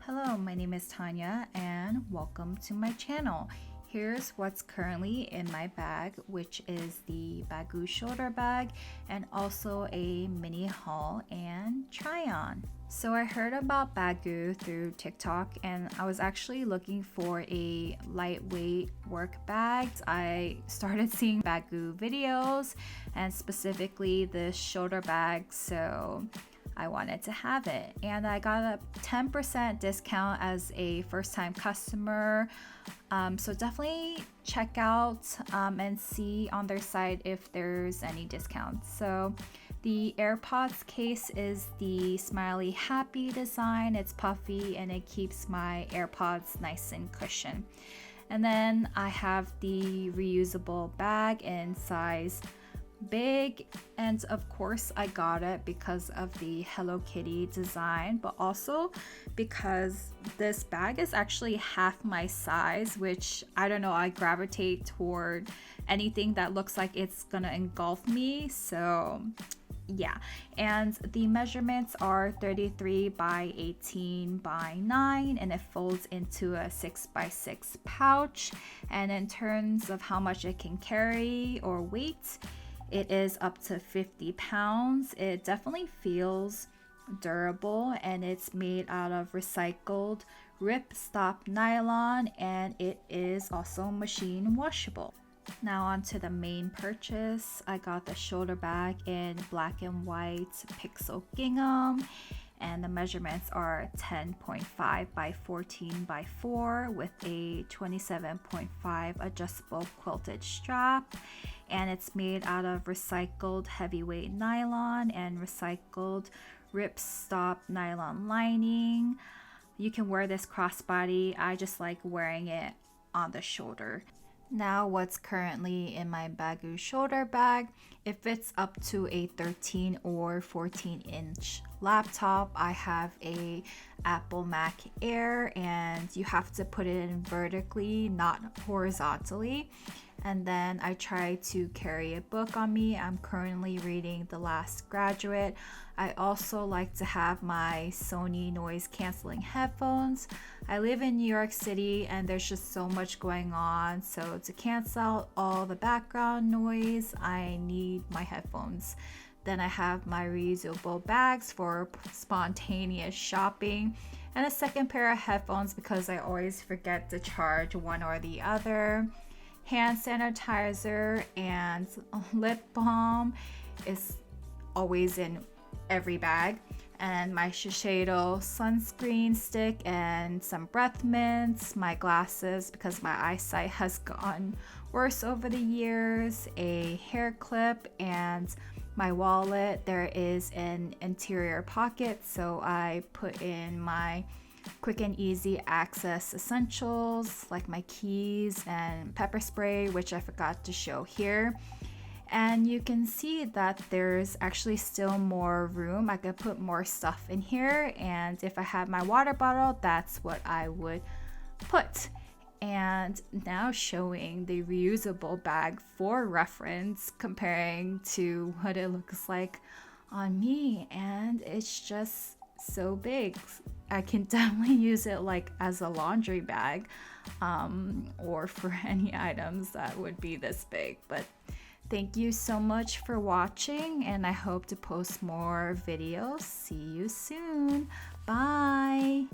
Hello, my name is Tanya and welcome to my channel. Here's what's currently in my bag, which is the Baggu shoulder bag and also a mini haul and try on. So I heard about Baggu through TikTok and I was actually looking for a lightweight work bag. I started seeing Baggu videos and specifically the shoulder bag, so I wanted to have it, and I got a 10% discount as a first-time customer, so definitely check out and see on their site if there's any discounts. So the AirPods case is the smiley happy design. It's puffy and it keeps my AirPods nice and cushioned. And then I have the reusable bag in size big, and of course I got it because of the Hello Kitty design, but also because this bag is actually half my size, which I don't know, I gravitate toward anything that looks like it's gonna engulf me. So yeah, and the measurements are 33 by 18 by 9 and it folds into a 6 by 6 pouch. And in terms of how much it can carry or weight, it is up to 50 pounds. It definitely feels durable and it's made out of recycled rip-stop nylon, and it is also machine washable. Now on to the main purchase. I got the shoulder bag in black and white pixel gingham, and the measurements are 10.5 by 14 by 4 with a 27.5 adjustable quilted strap, and it's made out of recycled heavyweight nylon and recycled ripstop nylon lining. You can wear this crossbody. I just like wearing it on the shoulder. Now what's currently in my Baggu shoulder bag, it fits up to a 13 or 14 inch laptop. I have a Apple Mac Air and you have to put it in vertically, not horizontally. And then I try to carry a book on me. I'm currently reading The Last Graduate. I also like to have my Sony noise canceling headphones. I live in New York City and there's just so much going on. So to cancel out all the background noise, I need my headphones. Then I have my reusable bags for spontaneous shopping and a second pair of headphones because I always forget to charge one or the other. Hand sanitizer and lip balm is always in every bag, and my Shiseido sunscreen stick and some breath mints, my glasses because my eyesight has gotten worse over the years, a hair clip, and my wallet. There is an interior pocket, so I put in my quick and easy access essentials like my keys and pepper spray, which I forgot to show here. And you can see that there's actually still more room. I could put more stuff in here, and if I had my water bottle, that's what I would put. And now showing the reusable bag for reference, comparing to what it looks like on me, and it's just so big. I can definitely use it like as a laundry bag, or for any items that would be this big. But thank you so much for watching, and I hope to post more videos. See you soon. Bye.